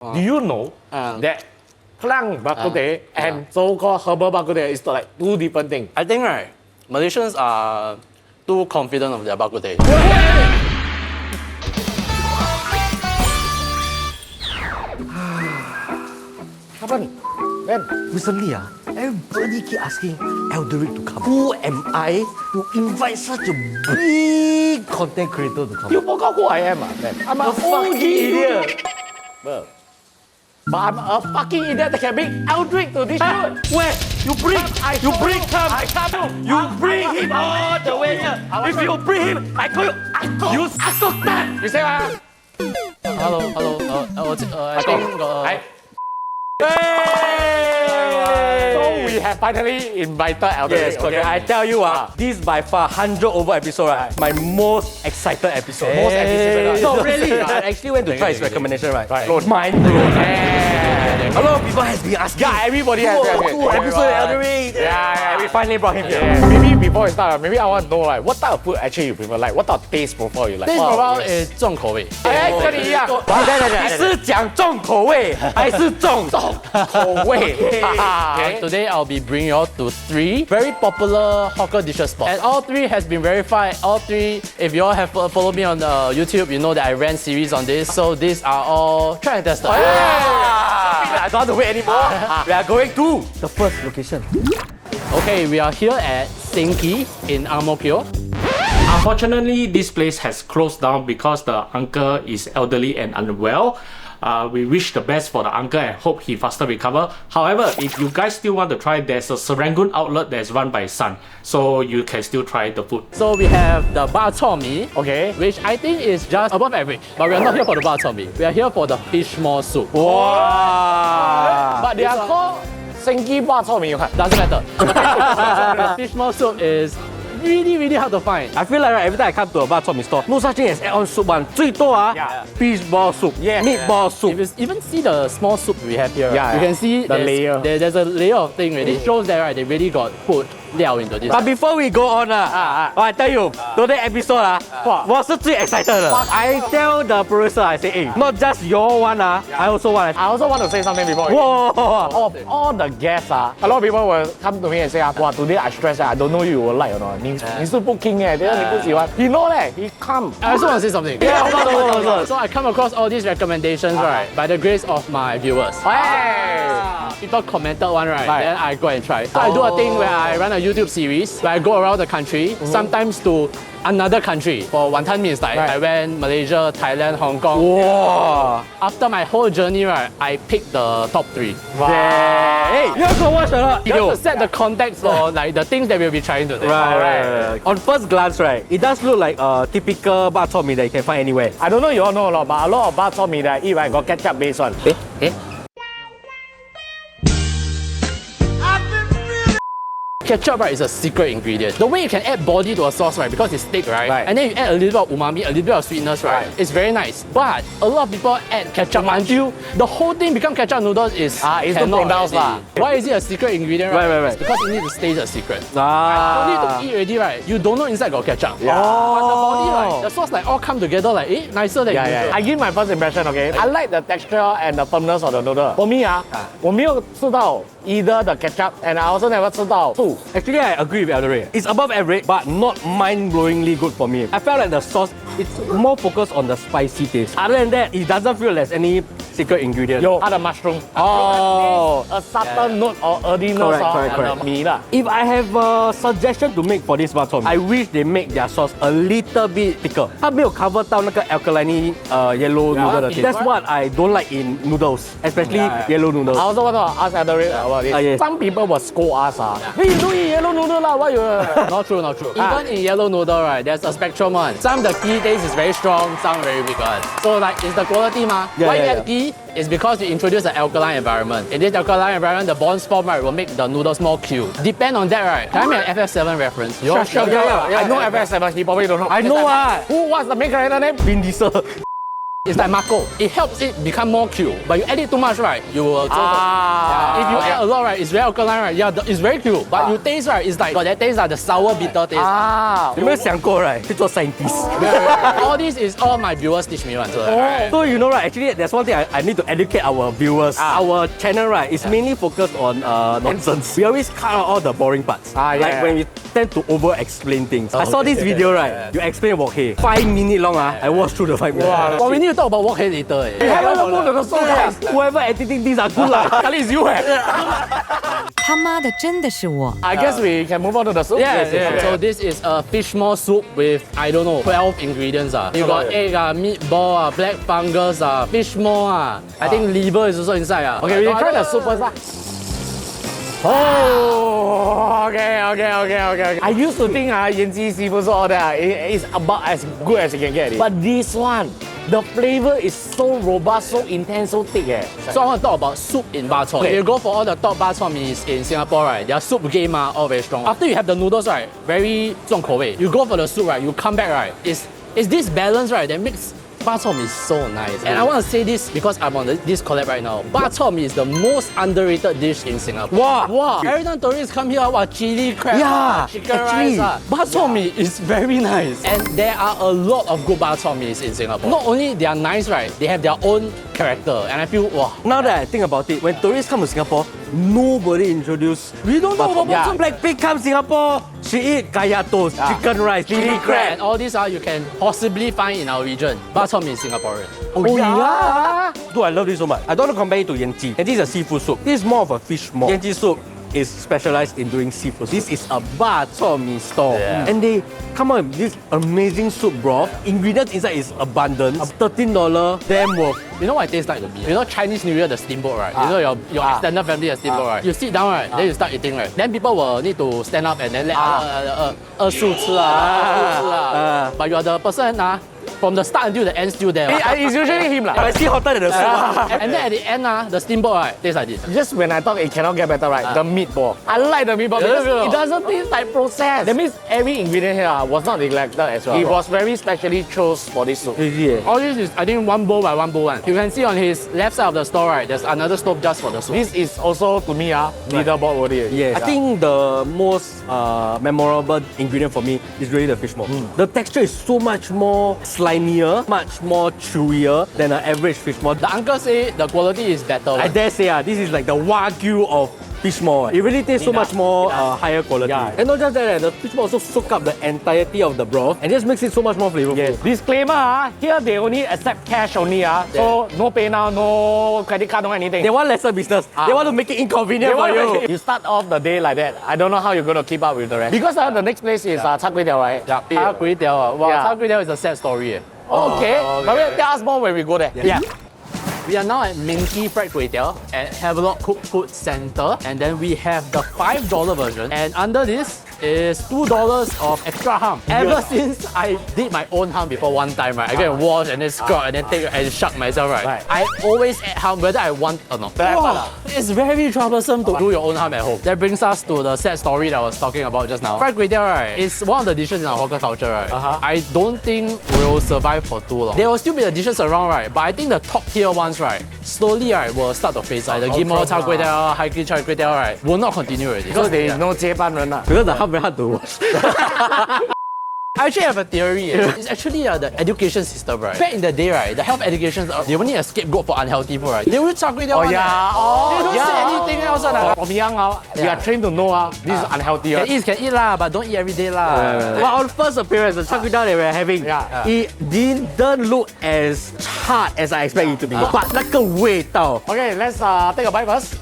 Do you know that plant bak kut teh and so-called herbal bak kut teh is like two different things? I think right, Malaysians are too confident of their bak kut teh. Happened? When? Recently, everybody keep asking Alderic to come. Who am I to invite such a big content creator to come? You forgot who I am, man. I'm a fucking idiot. But I'm a fucking idiot that can bring Alderic to this shoot. Where? You bring him all the way here. If you bring him, I call you You You say what? Hello. I think. So we have finally invited Alderic. Yes, okay. I tell you, this by far 100 over episode, right? My most excited episode. Most anticipated. No, really. I actually went to try his recommendation, right? Right. Mind blown. A lot of people has been asking. Yeah, everybody has. Cool episode, Alderic. Yeah, we finally brought him here. Yeah. Maybe before we start, maybe I want to know like what type of food actually you prefer, like what type of taste profile you like. Taste profile is 重口味。哎，跟你一样。你是讲重口味还是重口味？ Today I'll be bringing you all to 3 very popular hawker dishes spots. And all 3 has been verified. All 3, if you all have followed me on YouTube, you know that I ran series on this. So these are all tried and tested. I don't want to wait anymore. We are going to the first location. Okay, we are here at Seng in Ang Mo Kio. Unfortunately, this place has closed down because the uncle is elderly and unwell. We wish the best for the uncle and hope he faster recover. However, if you guys still want to try, there's a Serangoon outlet that's run by his son, so you can still try the food. So we have the bak chor mee, Okay. which I think is just above average. But we are not here for the bak chor mee. We are here for the fish maw soup. Wow. But they are called Sengi bak chor mee. Doesn't matter. The fish maw soup is really hard to find. I feel like every time I come to a bak chor mee store, no such thing as add-on soup one. 最多 fish ball soup, meatball soup. If you even see the small soup we have here, Yeah, you can see the layer. There's a layer of thing already. It shows that right, they really got put 料 into this. But before we go on, I tell you, today episode 我是最 excited 的. I tell the producer, I say, hey, not just your one, I also want. I also want to say something before. Whoa. Of all the guests, a lot of people will come to me and say, wow, today I stress, I don't know you will like or not. 你是不 king 你不喜欢. He know that, he come. I also want to say something. So I come across all these recommendations, right, by the grace of my viewers. People commented one, right? Then I go and try. So I do a thing where I run a YouTube series where I go around the country, sometimes to another country for wanton meals. Like I went Malaysia, Thailand, Hong Kong. Wow. After my whole journey, right, I picked the top 3. Hey, you have to watch a Just to set the context for like the things that we'll be trying today. Right. On first glance, right, it does look like a typical bak chor mee that you can find anywhere. I don't know you all know a lot, but a lot of bak chor mee that I eat, right, got ketchup based one. Ketchup, right, is a secret ingredient. The way you can add body to a sauce, right, because it's thick, right? And then you add a little bit of umami, a little bit of sweetness, right? It's very nice. But a lot of people add ketchup until the whole thing become ketchup noodles is it's too pronounced lah. Why is it a secret ingredient, right? Right. It's because you need to stay a secret. You need Ah. to eat already, right? You don't know inside got ketchup. Yeah. But the body, like, the sauce like all come together like, nicer than usual. I give my first impression, okay? I like the texture and the firmness of the noodle. For me, 我没有吃到 either the ketchup and I also never 吃到醋. Actually, I agree with Alderic. It's above average, but not mind-blowingly good for me. I felt like the sauce, it's more focused on the spicy taste. Other than that, it doesn't feel there's any secret ingredient. 有它的 mushroom. A subtle note or earthiness Correct. 的米啦. If I have a suggestion to make for this bak chor mee, I wish they make their sauce a little bit thicker. 它没有 cover 到那个 alkaline yellow noodle 的 taste. That's what I don't like in noodles, especially yellow noodles. I also want to ask Alderic about this. Yes. Some people will scold us. Hey, you don't eat yellow noodle lah, why you? Not true. Even in yellow noodle, right, there's a spectrum one. Some the ghee taste is very strong, some very weak one. So like, it's the quality ma. Why you add ghee is because you introduce an alkaline environment. In this alkaline environment, the bonds form, right, will make the noodles more cute. Depend on that, right? Can I make an FF7 reference? Sure. I know FS7, he probably don't know. I know what? What's the main character name? Vin Diesel. It's like Mako. It helps it become more cute. But you add it too much, right? You will. If you add a lot, right, it's very alkaline, right? Yeah, it's very cute. But you taste, right, it's like got that taste like the sour bitter taste. 有没有想过 right 去做 scientist? All this is all my viewers teach me one. So you know right, actually there's one thing I need to educate our viewers. Our channel right is mainly focused on nonsense. We always cut out all the boring parts. Like when we tend to over explain things. I saw this video right, you explain wok hei. 5 minutes long I watched through the 5 minutes. Well, we need to talk about wok hei later. We haven't even moved to the soul guys. Whoever editing these are good lah. At least you have. 他妈的，真的是我。 I guess we can move on to the soup. Yes. So this is a fish maw soup with, I don't know, 12 ingredients. You got egg, meatball, black fungus, fish maw. I think liver is also inside. Okay, we try the soup first. Oh, okay. I used to think Yanji seafood all that is about as good as you can get it. But this one, the flavor is so robust, so intense, so thick. So I want to talk about soup in bak chor. If you go for all the top bak chor meals in Singapore, right, their soup game are all very strong. After you have the noodles, right, very 重口味. You go for the soup, right, you come back, right, it's this balance, right, that makes bak chor mee is so nice. And I want to say this because I'm on this collab right now. Bak chor mee is the most underrated dish in Singapore. Wow. Every time tourists come here, chili crab, chicken rice. Bak chor mee is very nice. And there are a lot of good bak chor mees in Singapore. Not only they are nice, right, they have their own character. And I feel, wow. Now that I think about it, when tourists come to Singapore, nobody introduced. We don't know about bak chor. Blackpink come Singapore, she eat kaya toast, chicken rice, chili crab. And all these you can possibly find in our region. Bak chor mee is Singaporean. Oh yeah. Dude, I love this so much. I don't want to compare it to Yanji. Yanji is a seafood soup. This is more of a fish maw. Yanji soup is specialized in doing seafood. This is a bak chor mee store. And they come out with this amazing soup broth. Ingredients inside is abundant. $13, damn worth. You know what it tastes like to me? You know Chinese New Year, the steamboat, right? You know your extended family has steamboat, right? You sit down, right? Then you start eating, right? Then people will need to stand up and then let 二树吃啊 But you are the person from the start until the end still there. It's usually him. I see hotter than the soup. And then at the end, the steamboat, right, tastes like this. Just when I thought it cannot get better, right? The meatball. I like the meatball because it doesn't taste like processed. That means every ingredient here was not neglected as well. It was very specially chose for this soup. All this is, I think, one bowl by one bowl. You can see on his left side of the store, right, there's another stove just for the soup. This is also, to me, leaderboard worthy. Yes. I think the most memorable ingredient for me is really the fish maw. The texture is so much more slimier, much more chewier than an average fish maw. The uncle say the quality is better. I dare say this is like the wagyu of fish maw. It really tastes so much more higher quality. And not just that, the fish maw also soak up the entirety of the broth and just makes it so much more flavorful. Yes. Disclaimer, here they only accept cash only. So no pay now, no credit card, no anything. They want lesser business. They want to make it inconvenient for you. You start off the day like that. I don't know how you're going to keep up with the rest. Because the next place is char kway teow, right? Char kway teow. Wow, char kway teow is a sad story. Okay. But we'll tell us more when we go there. Yeah. We are now at Minced Fried Kway Teow at Havelock Cooked Food Center. And then we have the $5 version. And under this is $2 of extra ham. Ever since I did my own ham before one time, right? I go and wash and then scrub and then take and shuck myself, right? I always add ham whether I want or not. It's very troublesome to do your own ham at home. That brings us to the sad story that I was talking about just now. Fried Kway Teow, right, is one of the dishes in our hawker culture, right? I don't think will survive for too long. There will still be the dishes around, right? But I think the top tier ones, right, slowly, right, will start to phase out. The Gimo char kway teow, Haiki char kway teow, right, will not continue already. Because there is no 接班人. Because the ham very hard to wash. I actually have a theory. It's actually the education system, right? Back in the day, right, the health education, they only a scapegoat for unhealthy food, right? They will char kway teow. They don't say anything else. From young, we are trained to know this is unhealthy. Can eat lah, but don't eat every day lah. Well, on first appearance, the char kway teow that we're having, it didn't look as hard as I expect it to be. But 那个味道. Okay, let's take a bite first.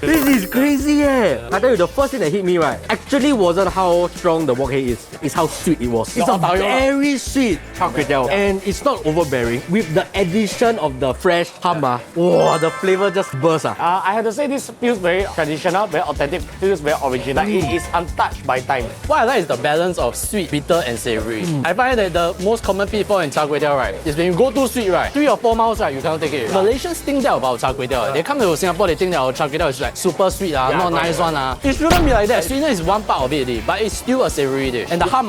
This is crazy I tell you, the first thing that hit me, right, actually wasn't how strong the wok hei is. It's how sweet it was. It's a very sweet char kway teow. And it's not overbearing. With the addition of the fresh ham, wow, the flavor just bursts. I have to say this feels very traditional, very authentic, feels very original. It is untouched by time. What I like is the balance of sweet, bitter and savory. I find that the most common pitfall in char kway teow, right, is when you go too sweet, right, 3 or 4 mouths, right, you cannot take it. Malaysians think that about char kway teow. They come to Singapore, they think that our char kway teow is like super sweet, not nice one. It shouldn't be like that. Sweetness is one part of it, but it's still a savory dish. And the ham,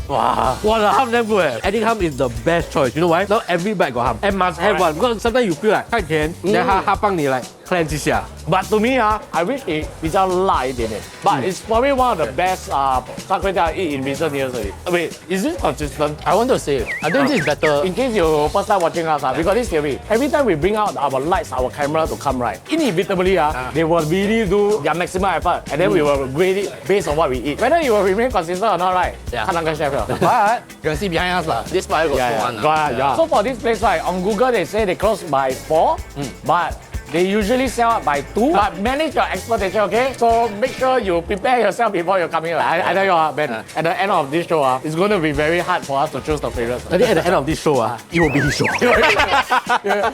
Wow, the ham damn good. Adding ham is the best choice. You know why? Not every bite got ham, and must have one because sometimes you feel like 太甜 then 它帮你 like cleanse 一下。 But to me, I wish it 比较辣一点点. But it's probably one of the best fried kway teow I eat in recent years already. Wait, is it consistent? I want to say, I think this is better. In case you first time watching us, we got this theory. Every time we bring out our lights, our camera to come right, inevitably, they will really do their maximum effort, and then we will grade it based on what we eat. Whether it will remain consistent or not, right? Yeah. 看那个 chef 了. But you can see behind us lah. This fire got one. So for this place, right, on Google they say they close by 4, but they usually sell out by 2, but manage your expectation, okay? So make sure you prepare yourself before you come here. I tell you, Ben, at the end of this show, it's going to be very hard for us to choose the favorites. I think at the end of this show, it will be his show.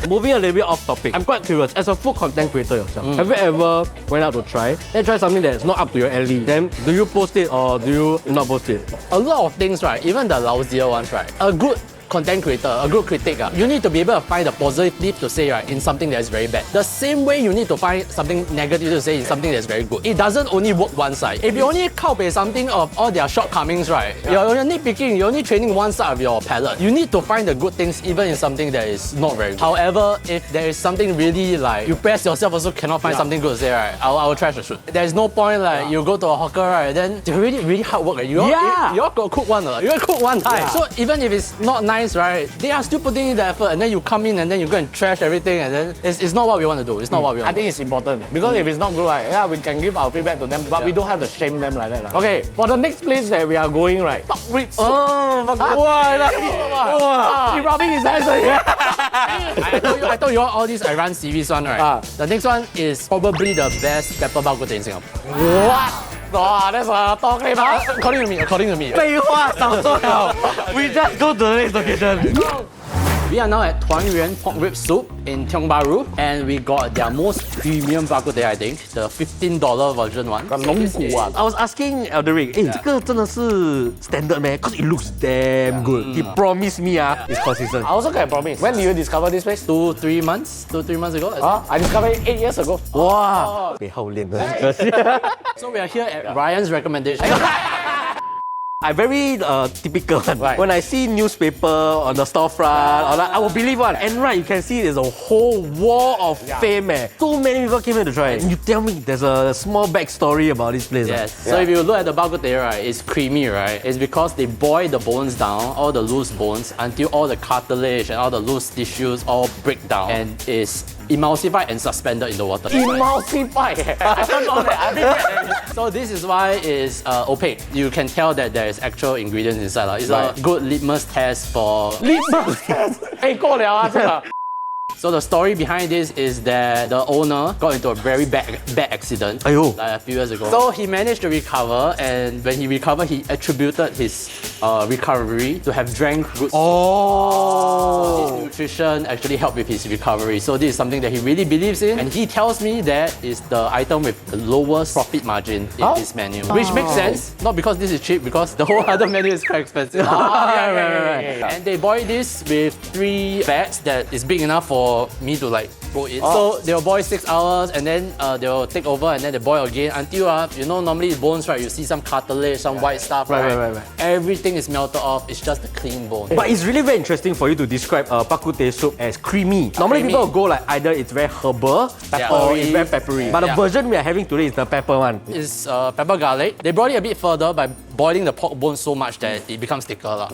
Moving a little bit off topic, I'm quite curious. As a food content creator yourself, have you ever went out to try something that's not up to your alley? Then do you post it or do you not post it? A lot of things, right? Even the lousier ones, right? A good content creator, a good critic, you need to be able to find the positive to say, right, in something that is very bad. The same way you need to find something negative to say in something that's very good. It doesn't only work one side. If you only copy something of all their shortcomings, right, you're only picking, you're only training one side of your palette. You need to find the good things even in something that is not very good. However, if there is something really like, you press yourself also cannot find something good to say, right, I will trash the shoot. There's no point like, you go to a hawker, right, then they're really hard work. You all got to cook one, you got to cook one time. So even if it's not nice, right, they are still putting in the effort, and then you come in and then you go and trash everything, and then it's not what we want to do. It's not what we want. I think it's important because if it's not good, right, yeah, we can give our feedback to them, but we don't have to shame them like that. Okay, for the next place that we are going, right, pork rib soup. He rubbing his hands. I told you all these I run series one, right? The next one is probably the best pepper bak kut teh in Singapore. What? Oh, that's a talk claim, According to me. 废话少说了 We just go to the next location. We are now at Tuan Yuan Pork Rib Soup in Tiong Bahru, and we got their most premium bak kut teh, I think, the $15 version one. I was asking Alderic, 这个真的是 standard man? Because it looks damn good. He promised me it's consistent. I also can promise. When did you discover this place? 2-3 months ago. I discovered it 8 years ago. Wow. 背后练的 So we are here at Ryan's recommendation. I'm very typical one. Right. When I see newspaper on the storefront, or like, I will believe one. And right, you can see there's a whole wall of fame. So many people came here to try it. And you tell me there's a small backstory about this place. Yes. So if you look at the bak kut teh, right, it's creamy, right? It's because they boil the bones down, all the loose bones, until all the cartilage and all the loose tissues all break down and is emulsified and suspended in the water. Emulsified. I don't know that. So this is why it's opaque. You can tell that there is actual ingredients inside. It's a good litmus test for... Litmus test. 够了啊，这个。 So the story behind this is that the owner got into a very bad accident like a few years ago. So he managed to recover, and when he recovered, he attributed his recovery to have drank good soup. His nutrition actually helped with his recovery. So this is something that he really believes in, and he tells me that is the item with the lowest profit margin in his menu. Which makes sense, not because this is cheap, because the whole other menu is quite expensive. And they boil this with 3 fats that is big enough for me to like go in. So they'll boil 6 hours, and then they'll take over, and then they boil again until normally bones, right, you see some cartilage, some white stuff, right? Everything is melted off. It's just a clean bone. But it's really very interesting for you to describe bak kut teh soup as creamy. Normally people will go like either it's very herbal or it's very peppery. But the version we are having today is the pepper one. It's pepper garlic. They brought it a bit further by boiling the pork bone so much that it becomes thicker.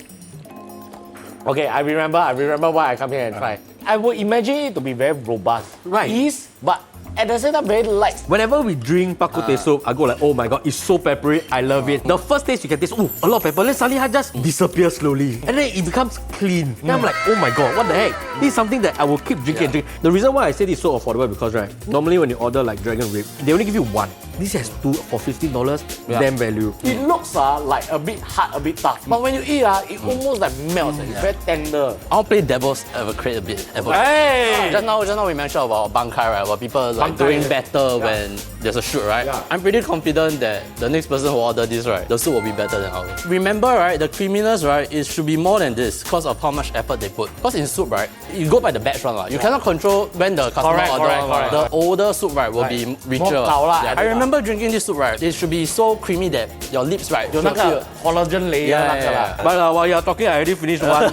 Okay, I remember why I come here and try. I would imagine it to be very robust. Right. Yes, but at the same time very light. Whenever we drink bak kut teh soup, I go like, oh my god, it's so peppery, I love it. The first taste you can taste, a lot of pepper, then suddenly it just disappears slowly. And then it becomes clean. Then I'm like, oh my god, what the heck? This is something that I will keep drinking and drinking. The reason why I say this is so affordable because, right, normally when you order like dragon rib, they only give you 1. This has 2 for $15, damn value. It looks like a bit hard, a bit tough. But when you eat, it almost like melts. It's very tender. I'll play devil's advocate a bit. Hey! Just now we mentioned about bangkai, right? About people like doing better when there's a shoot, right? Yeah. I'm pretty confident that the next person who order this, right, the soup will be better than ours. Remember, right, the creaminess, right, it should be more than this because of how much effort they put. Because in soup, right, you go by the batch one, right? You cannot control when the customer order. The older soup, right, will be richer. More gao lah. I remember drinking this soup, right, it should be so creamy that your lips, right, 有那个 collagen layer 那个啦。 But while you're talking, I already finished one.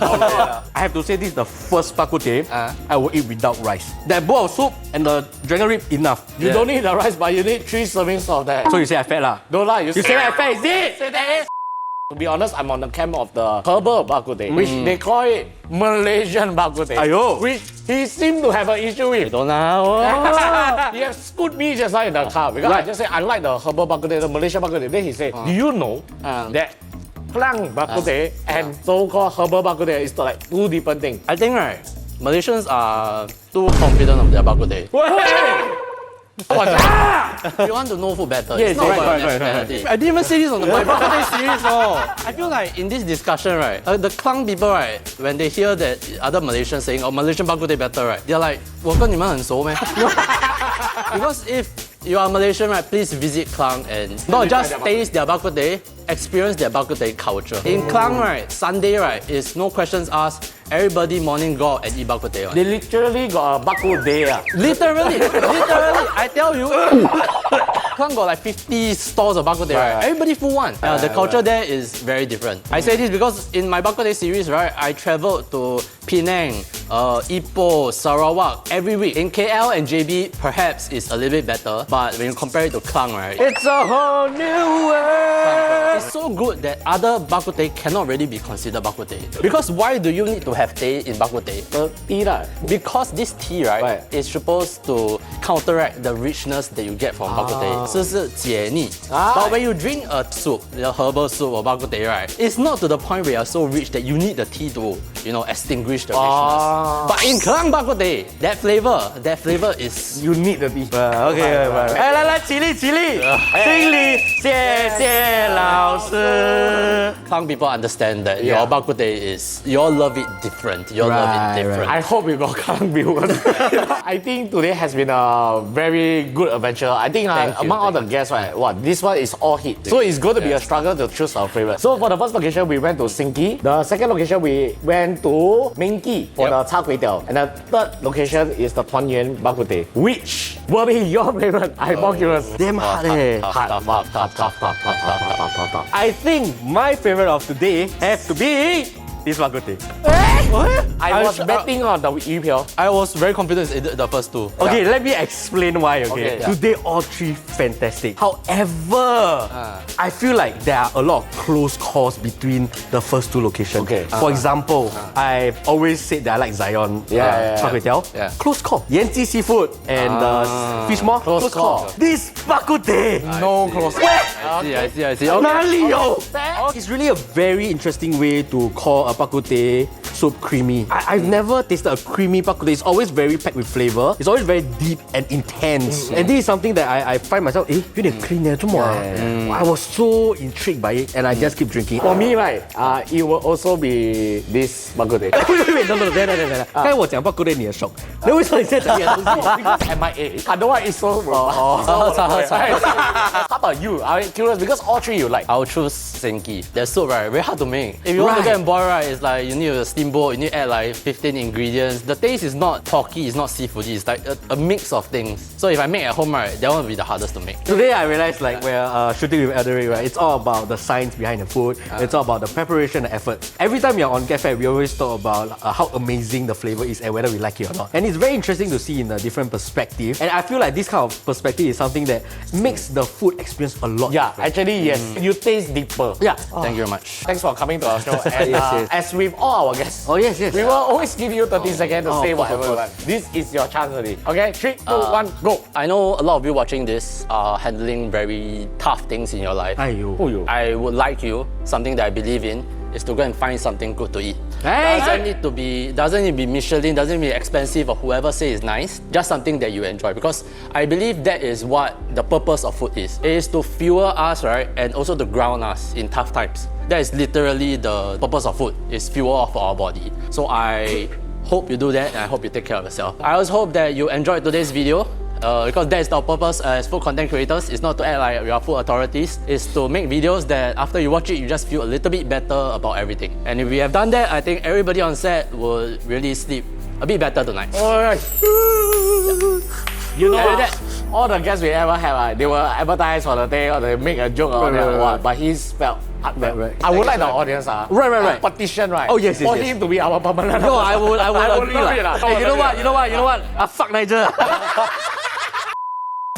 I have to say this is the first bak kut teh I will eat without rice. That bowl of soup and the dragon rib enough. You don't need the rice, but you need 3 servings of that. So you say I fat lah? No lah, you say I fat, is it? Say that. To be honest, I'm on the camp of the herbal bak kut teh, which they call it Malaysian bak kut teh. Aiyo. Which he seemed to have an issue with. don't know. He has scooped me just now in the car because I just said I like the herbal bak kut teh, the Malaysian bak kut teh. Then he said, do you know that Klang bak kut teh and so-called herbal bak kut teh is like 2 different things? I think, right, Malaysians are too confident of their bak kut teh. If you want to know food better, Yes, it's not right, about right. nationality. I didn't even say this on the bak kut teh series, no. I feel like in this discussion, right, the Klang people, right, when they hear that other Malaysians saying, oh, Malaysian bak kut teh better, right, they're like, 我跟你们很熟咩? Because if you are Malaysian, right, please visit Klang and not just taste their bak kut teh, experience their bak kut teh culture. In Klang, right, Sunday, right, is no questions asked. Everybody morning go out and eat bak kut teh. They literally got a bak kut teh. Literally, I tell you. Klang got like 50 stores of bak kut teh, right? Everybody full one. The culture there is very different. I say this because in my bak kut teh series, right, I traveled to Penang, Ipoh, Sarawak every week. In KL and JB, perhaps it's a little bit better, but when you compare it to Klang, right, It's a whole new world. it's so good that other bak kut teh cannot really be considered bak kut teh. Because why do you need to have teh in bak kut teh? The tea lah. Because this tea, right, is supposed to counteract the richness that you get from bak kut teh. 是解腻. But when you drink a soup, the herbal soup or bak kut teh, right, it's not to the point where you're so rich that you need the tea to, you know, extinguish the richness. But in Klang bak kut teh, that flavor is You need the tea. Okay, right. 来，起立，敬礼，谢谢老师。 Klang people understand that your bak kut teh is, you all love it different. You all love it different. I hope we got Klang viewers. I think today has been a very good adventure. I think among all the guests, right, this one is all hit. So it's going to be a struggle to choose our favorite. So for the first location, we went to Seng. The second location, we went to Minced for the chor kway teow. And the third location is the Yuan bak kut teh. Which will be your favorite? I'm more curious. Damn hard eh. I think my favorite of today has to be this bak kut teh. I was betting on the Yu Piao. I was very confident in the first two. Okay, let me explain why, okay? Okay, yeah. Today, all 3 fantastic. However, I feel like there are a lot of close calls between the first 2 locations. Okay. For example, I've always said that I like Zion Char Kway Teow. Yeah. Close call. Yanji Seafood and Fish Maw. Close call. This bak kut teh. No close. I see. Okay. 哪里有? It's really a very interesting way to call a bak kut teh soup creamy. I've never tasted a creamy bak kut teh. It's always very packed with flavor. It's always very deep and intense. And this is something that I find myself, 有点 clean 耶，这么啊? I was so intrigued by it and I just keep drinking. For me, right, it will also be this bak kut teh. wait, no, 等。刚才我讲 bak kut teh 你的 shock，那为什么你现在讲你的东西？ MIA. I don't want to eat so bro. How about you? I'm curious because all 3 you like. I'll choose Senki. Their soup, right, very hard to make. If you want to get and boil, right, it's like you need a steamboat, you need to add like 15 ingredients. The taste is not porky, it's not seafoody, it's like a mix of things. So if I make at home, right, that one will be the hardest to make. Today I realized like we're shooting with Alderic, right? It's all about the science behind the food. It's all about the preparation and effort. Every time you're on Cafe, we always talk about how amazing the flavor is and whether we like it or not. And it's very interesting to see in a different perspective. And I feel like this kind of perspective is something that makes the food experience a lot Yeah, different. actually yes. You taste deeper. Yeah. Thank you very much. Thanks for coming to our show. And as with all our guests, Oh yes. we will always give you 30 seconds to say whatever you want. This is your chance already. Okay, 3, 2, 1, go. I know a lot of you watching this are handling very tough things in your life. Aiyo. I would like you, something that I believe in, is to go and find something good to eat. Hey, Doesn't need to be Michelin, doesn't need to be expensive or whoever say is nice. Just something that you enjoy, because I believe that is what the purpose of food is. It is to fuel us, right, and also to ground us in tough times. That is literally the purpose of food, is fuel for our body. So I hope you do that and I hope you take care of yourself. I also hope that you enjoyed today's video. because that is the purpose as food content creators. It's not to act like we are food authorities. It's to make videos that after you watch it, you just feel a little bit better about everything. And if we have done that, I think everybody on set will really sleep a bit better tonight. You know that all the guests we ever have, they will advertise for the day or they make a joke or what, but he's felt heartfelt. Right. I would like the audience Right. petition, right? Oh, yes, for yes. him to be our permanent. No, I would agree love lah. it, Hey, you know what? Fuck Nigel.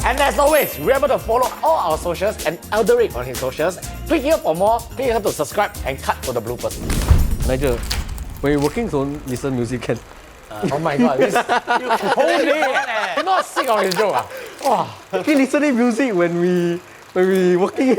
And as always, remember to follow all our socials and Alderic on his socials. Click here for more, click here to subscribe and cut to the bloopers. Nigel, when you're working, don't listen music can. Oh my god, this whole day, you're not sick of his joke. Wow. He listening music when we working.